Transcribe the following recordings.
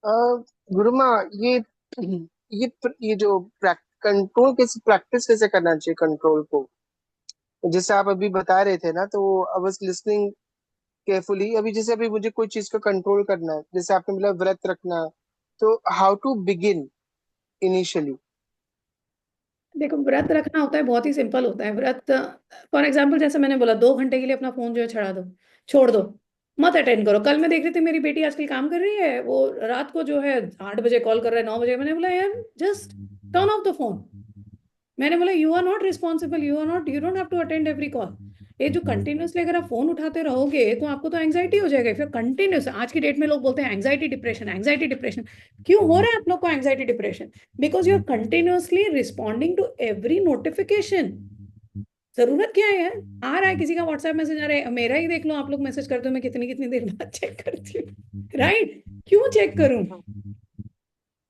अ, गुरुमा, ये ये जो प्रैक्टिस कैसे करना चाहिए कंट्रोल को? जैसे आप अभी बता रहे थे ना, तो आई वाज लिसनिंग केयरफुली। अभी जैसे अभी मुझे कोई चीज को कंट्रोल करना है, जैसे आपने बोला व्रत रखना, तो हाउ टू बिगिन इनिशियली? देखो, व्रत रखना होता है, बहुत ही सिंपल होता है व्रत। फॉर एग्जाम्पल, जैसे मैंने बोला, 2 घंटे के लिए अपना फोन जो है छड़ा दो, छोड़ दो, मत अटेंड करो। कल मैं देख रही थी, मेरी बेटी आजकल काम कर रही है, वो रात को जो है 8 बजे कॉल कर रहा है, 9 बजे। मैंने बोला यार, just turn off the phone. मैंने बोला you are not responsible, you are not, you don't have to attend every call. ये जो कंटिन्यूसली अगर आप फोन उठाते रहोगे तो आपको तो एंग्जाइटी हो जाएगा। फिर कंटिन्यूस, आज की डेट में लोग बोलते हैं एंग्जाइटी डिप्रेशन, एंग्जाइटी डिप्रेशन। क्यों हो रहा है आप लोग को anxiety depression? Because you are continuously responding to every notification. जरूरत क्या है यार? आ रहा है किसी का व्हाट्सएप मैसेज, आ रहा है, मेरा ही देख लो, आप लोग मैसेज करते हो, मैं कितनी कितनी देर बाद चेक करती हूँ। राइट? क्यों चेक करूं?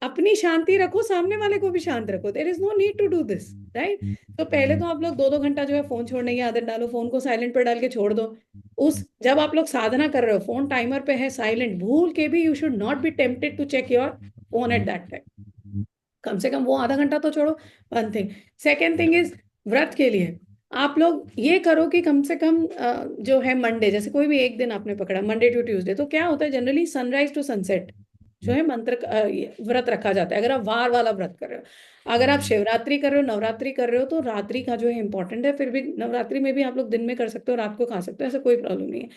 अपनी शांति रखो, सामने वाले को भी शांत रखो। There is no need to do this. Right? तो पहले तो आप लोग 2-2 घंटा जो है फोन छोड़ने की आदत डालो, फोन को साइलेंट पर डाल के छोड़ दो। उस जब आप लोग साधना कर रहे हो, फोन टाइमर पे है साइलेंट, भूल के भी you should not be tempted to check your phone at that time. कम से कम वो आधा घंटा तो छोड़ो। One thing. Second thing is, व्रत के लिए आप लोग ये करो कि कम से कम जो है मंडे, जैसे कोई भी एक दिन आपने पकड़ा, मंडे टू ट्यूसडे, तो क्या होता है जनरली सनराइज टू सनसेट जो है मंत्र ये व्रत रखा जाता है, अगर आप वार वाला व्रत कर रहे हो। अगर आप शिवरात्रि कर रहे हो, नवरात्रि कर रहे हो, तो रात्रि का जो है इंपॉर्टेंट है। फिर भी नवरात्रि में भी आप लोग दिन में कर सकते हो, रात को खा सकते हो, ऐसा कोई प्रॉब्लम नहीं है।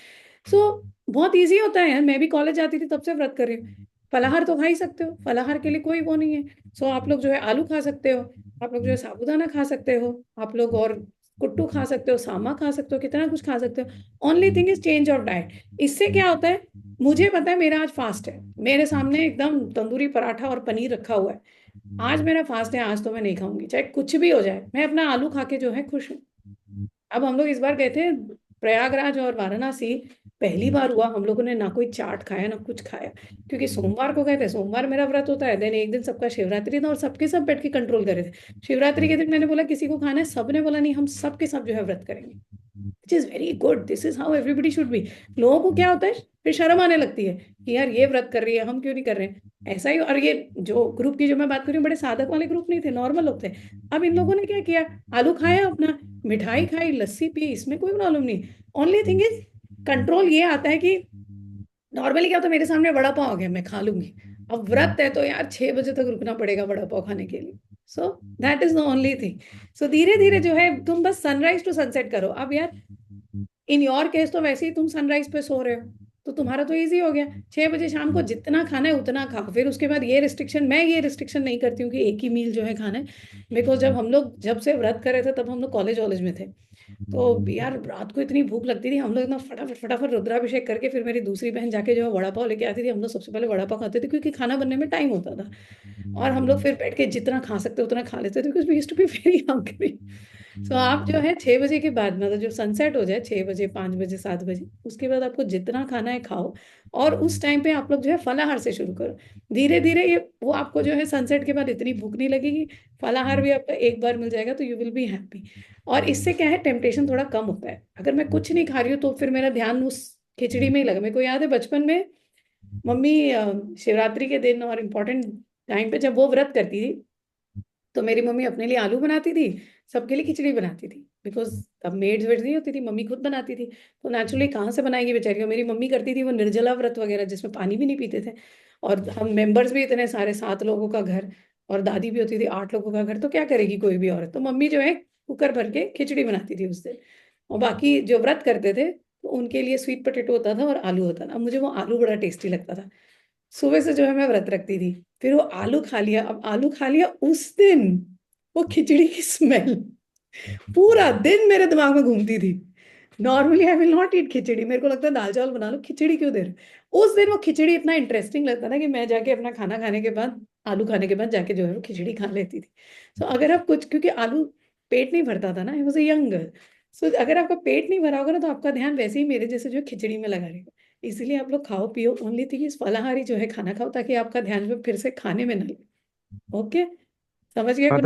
सो बहुत इजी होता है यार। मैं भी कॉलेज जाती थी तब से व्रत कर रही हूँ। फलाहार तो खा ही सकते हो, फलाहार के लिए कोई वो नहीं है। सो आप लोग जो है आलू खा सकते हो, आप लोग जो है साबूदाना खा सकते हो, आप लोग और कुट्टू खा सकते हो, सामा खा सकते हो, कितना कुछ खा सकते हो। Only thing is change of diet. इससे क्या होता है, मुझे पता है मेरा आज फास्ट है, मेरे सामने एकदम तंदूरी पराठा और पनीर रखा हुआ है। आज मेरा फास्ट है, आज तो मैं नहीं खाऊंगी, चाहे कुछ भी हो जाए, मैं अपना आलू खा के जो है खुश हूँ। अब हम लोग इस बार गए थे प्रयागराज और वाराणसी। पहली बार हुआ हम लोगों ने ना कोई चाट खाया ना कुछ खाया, क्योंकि सोमवार को गए थे, सोमवार मेरा व्रत होता है। देन एक दिन सबका शिवरात्रि था और सबके सब बैठ के कंट्रोल कर रहे थे। शिवरात्रि के दिन मैंने बोला किसी को खाना है, सबने बोला नहीं, हम सबके सब जो है व्रत करेंगे। Which is very good, this is how everybody should be. लोगों को क्या होता है, फिर शर्म आने लगती है कि यार ये व्रत कर रही है, हम क्यों नहीं कर रहे हैं। ऐसा ही। और ये जो ग्रुप की जो मैं बात कर रही हूँ, बड़े साधक वाले ग्रुप नहीं थे, नॉर्मल लोग थे। अब इन लोगों ने क्या किया, आलू खाया अपना, मिठाई खाई, लस्सी पी, इसमें कोई प्रॉब्लम नहीं। ओनली थिंग इज, कंट्रोल ये आता है कि नॉर्मली क्या होता है, मेरे सामने वड़ा पाव आ गया, मैं खा लूंगी। अब व्रत है तो यार 6 बजे तक रुकना पड़ेगा वड़ा पाव खाने के लिए। So that is the only thing. So धीरे धीरे जो है तुम बस सनराइज टू सनसेट करो। अब यार, इन योर केस तो वैसे ही तुम सनराइज पे सो रहे हो, तो तुम्हारा तो इजी हो गया। 6 बजे शाम को जितना खाना है उतना खाओ। फिर उसके बाद ये रिस्ट्रिक्शन, मैं ये रिस्ट्रिक्शन नहीं करती हूँ कि एक ही मील जो है खाना है। बिकॉज जब से व्रत कर रहे थे तब हम लोग कॉलेज वॉलेज में थे, तो यार रात को इतनी भूख लगती थी, हम लोग इतना फटाफट फटाफट रुद्राभिषेक करके, फिर मेरी दूसरी बहन जाके जो है वड़ा पाव लेके आती थी, हम लोग सबसे पहले वड़ा पाव खाते थे, क्योंकि खाना बनने में टाइम होता था। और हम लोग फिर बैठ के जितना खा सकते उतना खा लेते थे, because we used to be very hungry. So आप जो है 6 बजे के बाद, मतलब जब सनसेट हो जाए, 6 बजे, 5 बजे, 7 बजे, उसके बाद आपको जितना खाना है खाओ। और उस टाइम पे आप लोग जो है फलाहार से शुरू करो। धीरे धीरे ये वो आपको जो है सनसेट के बाद इतनी भूख नहीं लगेगी। फलाहार भी आपको एक बार मिल जाएगा तो यू विल बी हैप्पी। और इससे क्या है, टेम्पटेशन थोड़ा कम होता है। अगर मैं कुछ नहीं खा रही हूँ तो फिर मेरा ध्यान उस खिचड़ी में ही लगा। मेरे को याद है बचपन में मम्मी शिवरात्रि के दिन और इम्पोर्टेंट टाइम पे जब वो व्रत करती थी, तो मेरी मम्मी अपने लिए आलू बनाती थी, सबके लिए खिचड़ी बनाती थी। बिकॉज तब मेड्स वेड्स नहीं होती थी, मम्मी खुद बनाती थी। तो नेचुरली कहाँ से बनाएंगी बेचारी, और मेरी मम्मी करती थी वो निर्जला व्रत वगैरह, जिसमें पानी भी नहीं पीते थे। और हम मेंबर्स भी इतने सारे, 7 लोगों का घर, और दादी भी होती थी 8 लोगों का घर, तो क्या करेगी कोई भी औरत। तो मम्मी जो है कुकर भर के खिचड़ी बनाती थी उस दिन। और बाकी जो व्रत करते थे तो उनके लिए स्वीट पोटेटो होता था और आलू होता था। अब मुझे वो आलू बड़ा टेस्टी लगता था। सुबह से जो है मैं व्रत रखती थी, फिर वो आलू खा लिया। अब आलू खा लिया उस दिन, वो खिचड़ी की स्मेल पूरा दिन मेरे दिमाग में घूमती थी। Normally I will not eat khichdi, मेरे को लगता है दाल चावल बना लो, खिचड़ी क्यों दे रहे हो? उस दिन वो खिचड़ी इतना इंटरेस्टिंग लगता था कि मैं जाके अपना खाना खाने के बाद, आलू खाने के बाद जाके जो है वो खिचड़ी खा लेती थी। सो अगर आप कुछ, क्योंकि आलू पेट नहीं भरता था ना, I was a young girl. So अगर आपका पेट नहीं भरा होगा ना, तो आपका ध्यान वैसे ही मेरे जैसे जो है खिचड़ी में लगा रहेगा। इसीलिए आप लोग खाओ पियो, ओनली थिंग इज फलाहारी जो है खाना खाओ, ताकि आपका ध्यान जो फिर से खाने में ना लगे। ओके? समझ गए? हाँ, तो